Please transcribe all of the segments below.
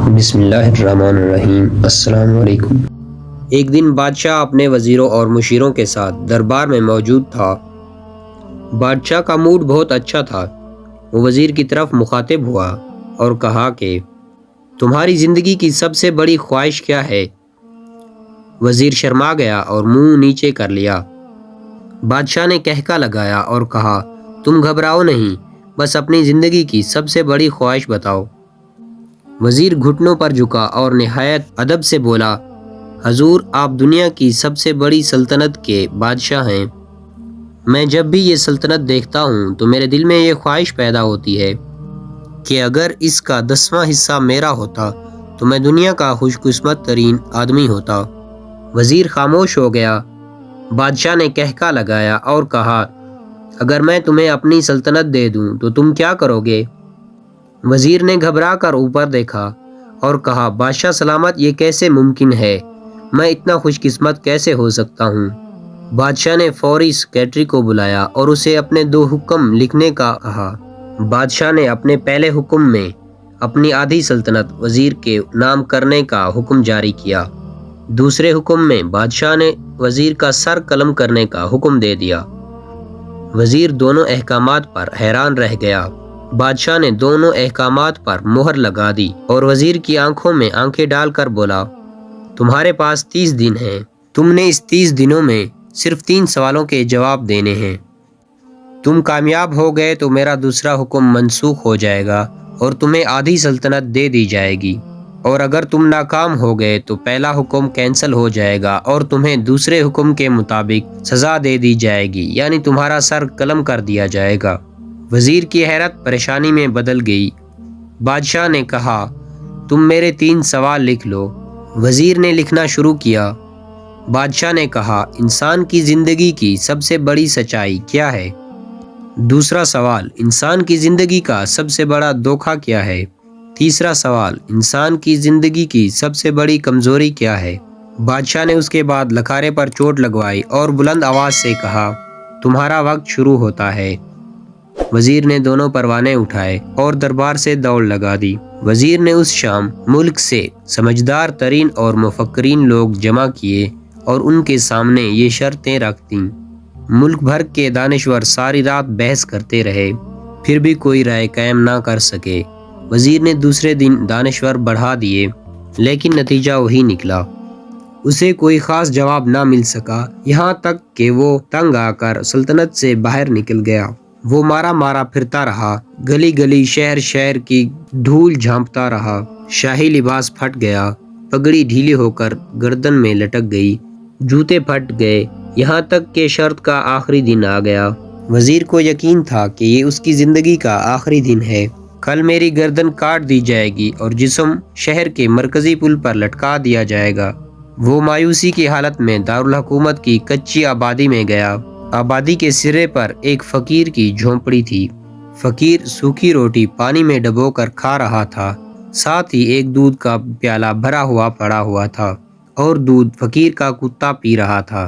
بسم اللہ الرحمن الرحیم۔ السلام علیکم۔ ایک دن بادشاہ اپنے وزیروں اور مشیروں کے ساتھ دربار میں موجود تھا۔ بادشاہ کا موڈ بہت اچھا تھا۔ وہ وزیر کی طرف مخاطب ہوا اور کہا کہ تمہاری زندگی کی سب سے بڑی خواہش کیا ہے؟ وزیر شرما گیا اور منہ نیچے کر لیا۔ بادشاہ نے کہکا لگایا اور کہا تم گھبراؤ نہیں، بس اپنی زندگی کی سب سے بڑی خواہش بتاؤ۔ وزیر گھٹنوں پر جھکا اور نہایت ادب سے بولا، حضور آپ دنیا کی سب سے بڑی سلطنت کے بادشاہ ہیں۔ میں جب بھی یہ سلطنت دیکھتا ہوں تو میرے دل میں یہ خواہش پیدا ہوتی ہے کہ اگر اس کا 10واں حصہ میرا ہوتا تو میں دنیا کا خوش قسمت ترین آدمی ہوتا۔ وزیر خاموش ہو گیا۔ بادشاہ نے کہکا لگایا اور کہا، اگر میں تمہیں اپنی سلطنت دے دوں تو تم کیا کرو گے؟ وزیر نے گھبرا کر اوپر دیکھا اور کہا، بادشاہ سلامت، یہ کیسے ممکن ہے؟ میں اتنا خوش قسمت کیسے ہو سکتا ہوں؟ بادشاہ نے فوری سیکرٹری کو بلایا اور اسے اپنے 2 حکم لکھنے کا کہا۔ بادشاہ نے اپنے پہلے حکم میں اپنی آدھی سلطنت وزیر کے نام کرنے کا حکم جاری کیا۔ دوسرے حکم میں بادشاہ نے وزیر کا سر قلم کرنے کا حکم دے دیا۔ وزیر دونوں احکامات پر حیران رہ گیا۔ بادشاہ نے دونوں احکامات پر مہر لگا دی اور وزیر کی آنکھوں میں آنکھیں ڈال کر بولا، تمہارے پاس 30 دن ہیں۔ تم نے اس 30 دنوں میں صرف 3 سوالوں کے جواب دینے ہیں۔ تم کامیاب ہو گئے تو میرا دوسرا حکم منسوخ ہو جائے گا اور تمہیں آدھی سلطنت دے دی جائے گی، اور اگر تم ناکام ہو گئے تو پہلا حکم کینسل ہو جائے گا اور تمہیں دوسرے حکم کے مطابق سزا دے دی جائے گی، یعنی تمہارا سر قلم کر دیا جائے گا۔ وزیر کی حیرت پریشانی میں بدل گئی۔ بادشاہ نے کہا، تم میرے 3 سوال لکھ لو۔ وزیر نے لکھنا شروع کیا۔ بادشاہ نے کہا، انسان کی زندگی کی سب سے بڑی سچائی کیا ہے؟ دوسرا سوال، انسان کی زندگی کا سب سے بڑا دھوکہ کیا ہے؟ تیسرا سوال، انسان کی زندگی کی سب سے بڑی کمزوری کیا ہے؟ بادشاہ نے اس کے بعد لکھارے پر چوٹ لگوائی اور بلند آواز سے کہا، تمہارا وقت شروع ہوتا ہے۔ وزیر نے دونوں پروانے اٹھائے اور دربار سے دوڑ لگا دی۔ وزیر نے اس شام ملک سے سمجھدار ترین اور مفکرین لوگ جمع کیے اور ان کے سامنے یہ شرطیں رکھ دیں۔ ملک بھر کے دانشور ساری رات بحث کرتے رہے، پھر بھی کوئی رائے قائم نہ کر سکے۔ وزیر نے دوسرے دن دانشور بڑھا دیے، لیکن نتیجہ وہی نکلا۔ اسے کوئی خاص جواب نہ مل سکا، یہاں تک کہ وہ تنگ آ کر سلطنت سے باہر نکل گیا۔ وہ مارا مارا پھرتا رہا، گلی گلی شہر شہر کی دھول جھانپتا رہا۔ شاہی لباس پھٹ گیا، پگڑی ڈھیلی ہو کر گردن میں لٹک گئی، جوتے پھٹ گئے، یہاں تک کہ شرط کا آخری دن آ گیا۔ وزیر کو یقین تھا کہ یہ اس کی زندگی کا آخری دن ہے۔ کل میری گردن کاٹ دی جائے گی اور جسم شہر کے مرکزی پل پر لٹکا دیا جائے گا۔ وہ مایوسی کی حالت میں دارالحکومت کی کچی آبادی میں گیا۔ آبادی کے سرے پر ایک فقیر کی جھونپڑی تھی۔ فقیر سوکھی روٹی پانی میں ڈبو کر کھا رہا تھا، ساتھ ہی ایک دودھ کا پیالہ بھرا ہوا پڑا ہوا تھا اور دودھ فقیر کا کتا پی رہا تھا۔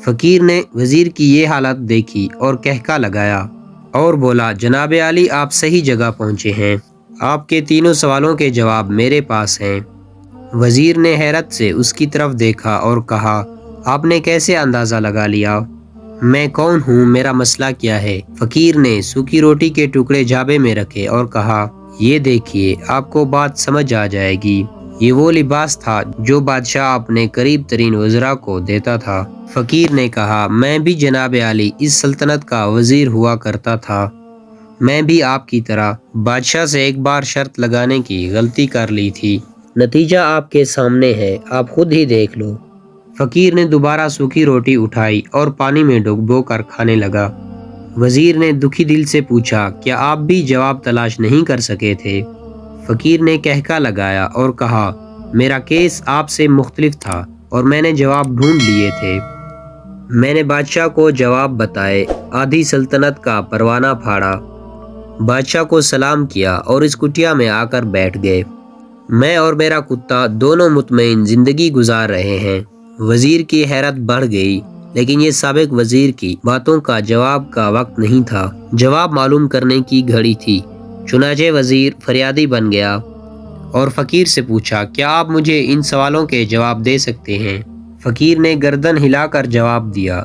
فقیر نے وزیر کی یہ حالت دیکھی اور کہکا لگایا اور بولا، جناب عالی، آپ صحیح جگہ پہنچے ہیں، آپ کے 3 سوالوں کے جواب میرے پاس ہیں۔ وزیر نے حیرت سے اس کی طرف دیکھا اور کہا، آپ نے کیسے اندازہ لگا لیا؟ میں کون ہوں؟ میرا مسئلہ کیا ہے؟ فقیر نے سوکھی روٹی کے ٹکڑے جابے میں رکھے اور کہا، یہ دیکھیے، آپ کو بات سمجھ آ جائے گی۔ یہ وہ لباس تھا جو بادشاہ اپنے قریب ترین وزراء کو دیتا تھا۔ فقیر نے کہا، میں بھی جناب عالی اس سلطنت کا وزیر ہوا کرتا تھا۔ میں بھی آپ کی طرح بادشاہ سے ایک بار شرط لگانے کی غلطی کر لی تھی۔ نتیجہ آپ کے سامنے ہے، آپ خود ہی دیکھ لو۔ فقیر نے دوبارہ سوکھی روٹی اٹھائی اور پانی میں ڈبو کر کھانے لگا۔ وزیر نے دکھی دل سے پوچھا، کیا آپ بھی جواب تلاش نہیں کر سکے تھے؟ فقیر نے کہکا لگایا اور کہا، میرا کیس آپ سے مختلف تھا اور میں نے جواب ڈھونڈ لیے تھے۔ میں نے بادشاہ کو جواب بتائے، آدھی سلطنت کا پروانہ پھاڑا، بادشاہ کو سلام کیا اور اس کٹیا میں آ کر بیٹھ گئے۔ میں اور میرا کتا دونوں مطمئن زندگی گزار رہے ہیں۔ وزیر کی حیرت بڑھ گئی، لیکن یہ سابق وزیر کی باتوں کا جواب کا وقت نہیں تھا، جواب معلوم کرنے کی گھڑی تھی۔ چنانچہ وزیر فریادی بن گیا اور فقیر سے پوچھا کیا آپ مجھے ان سوالوں کے جواب دے سکتے ہیں؟ فقیر نے گردن ہلا کر جواب دیا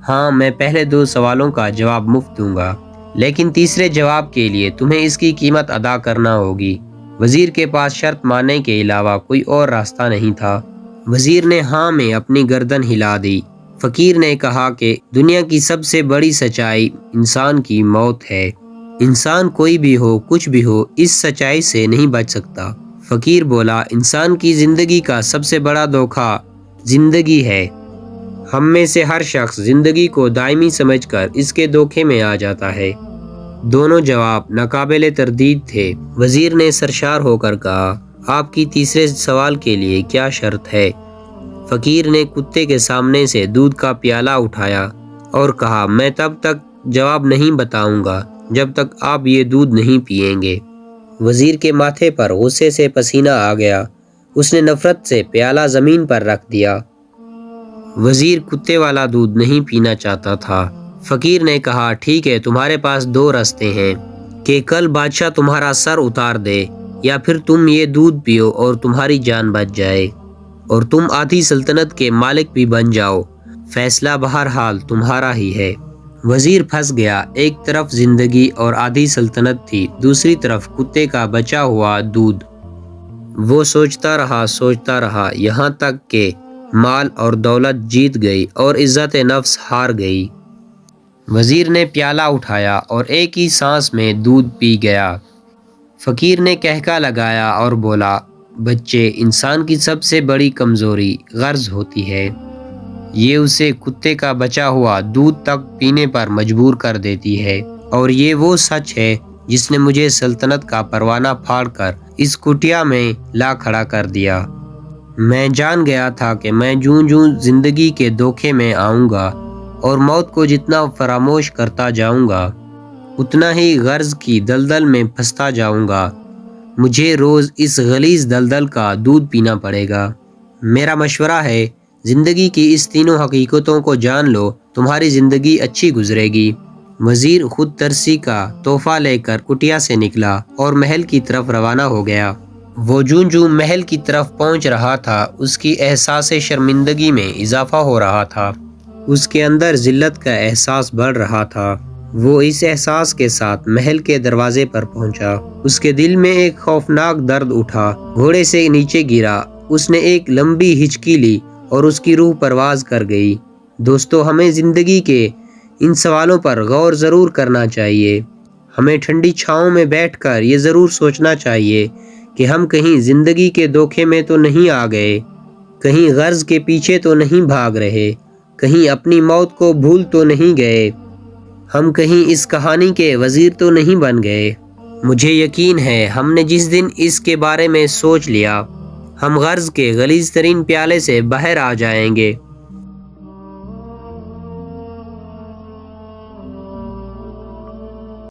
ہاں میں پہلے 2 سوالوں کا جواب مفت دوں گا، لیکن تیسرے جواب کے لیے تمہیں اس کی قیمت ادا کرنا ہوگی۔ وزیر کے پاس شرط ماننے کے علاوہ کوئی اور راستہ نہیں تھا۔ وزیر نے ہاں میں اپنی گردن ہلا دی۔ فقیر نے کہا کہ دنیا کی سب سے بڑی سچائی انسان کی موت ہے۔ انسان کوئی بھی ہو کچھ بھی ہو اس سچائی سے نہیں بچ سکتا۔ فقیر بولا انسان کی زندگی کا سب سے بڑا دھوکہ زندگی ہے۔ ہم میں سے ہر شخص زندگی کو دائمی سمجھ کر اس کے دھوکے میں آ جاتا ہے۔ دونوں جواب ناقابل تردید تھے۔ وزیر نے سرشار ہو کر کہا آپ کی تیسرے سوال کے لیے کیا شرط ہے؟ فقیر نے کتے کے سامنے سے دودھ کا پیالہ اٹھایا اور کہا میں تب تک جواب نہیں بتاؤں گا جب تک آپ یہ دودھ نہیں پئیں گے۔ وزیر کے ماتھے پر غصے سے پسینہ آ گیا۔ اس نے نفرت سے پیالہ زمین پر رکھ دیا۔ وزیر کتے والا دودھ نہیں پینا چاہتا تھا۔ فقیر نے کہا ٹھیک ہے تمہارے پاس 2 راستے ہیں کہ کل بادشاہ تمہارا سر اتار دے یا پھر تم یہ دودھ پیو اور تمہاری جان بچ جائے اور تم آدھی سلطنت کے مالک بھی بن جاؤ، فیصلہ بہرحال تمہارا ہی ہے۔ وزیر پھنس گیا۔ ایک طرف زندگی اور آدھی سلطنت تھی، دوسری طرف کتے کا بچا ہوا دودھ۔ وہ سوچتا رہا یہاں تک کہ مال اور دولت جیت گئی اور عزت نفس ہار گئی۔ وزیر نے پیالہ اٹھایا اور ایک ہی سانس میں دودھ پی گیا۔ فقیر نے کہکا لگایا اور بولا بچے انسان کی سب سے بڑی کمزوری غرض ہوتی ہے، یہ اسے کتے کا بچا ہوا دودھ تک پینے پر مجبور کر دیتی ہے، اور یہ وہ سچ ہے جس نے مجھے سلطنت کا پروانہ پھاڑ کر اس کٹیا میں لا کھڑا کر دیا۔ میں جان گیا تھا کہ میں جوں زندگی کے دھوکے میں آؤں گا اور موت کو جتنا فراموش کرتا جاؤں گا اتنا ہی غرض کی دلدل میں پھنستا جاؤں گا۔ مجھے روز اس غلیظ دلدل کا دودھ پینا پڑے گا۔ میرا مشورہ ہے زندگی کی اس تینوں حقیقتوں کو جان لو، تمہاری زندگی اچھی گزرے گی۔ وزیر خود ترسی کا تحفہ لے کر کٹیا سے نکلا اور محل کی طرف روانہ ہو گیا۔ وہ جوں محل کی طرف پہنچ رہا تھا اس کی احساس شرمندگی میں اضافہ ہو رہا تھا۔ اس کے اندر ذلت کا احساس بڑھ رہا تھا۔ وہ اس احساس کے ساتھ محل کے دروازے پر پہنچا۔ اس کے دل میں ایک خوفناک درد اٹھا۔ گھوڑے سے نیچے گرا۔ اس نے ایک لمبی ہچکی لی اور اس کی روح پرواز کر گئی۔ دوستو ہمیں زندگی کے ان سوالوں پر غور ضرور کرنا چاہیے۔ ہمیں ٹھنڈی چھاؤں میں بیٹھ کر یہ ضرور سوچنا چاہیے کہ ہم کہیں زندگی کے دھوکے میں تو نہیں آ گئے، کہیں غرض کے پیچھے تو نہیں بھاگ رہے، کہیں اپنی موت کو بھول تو نہیں گئے، ہم کہیں اس کہانی کے وزیر تو نہیں بن گئے۔ مجھے یقین ہے ہم نے جس دن اس کے بارے میں سوچ لیا ہم غرض کے غلیظ ترین پیالے سے باہر آ جائیں گے۔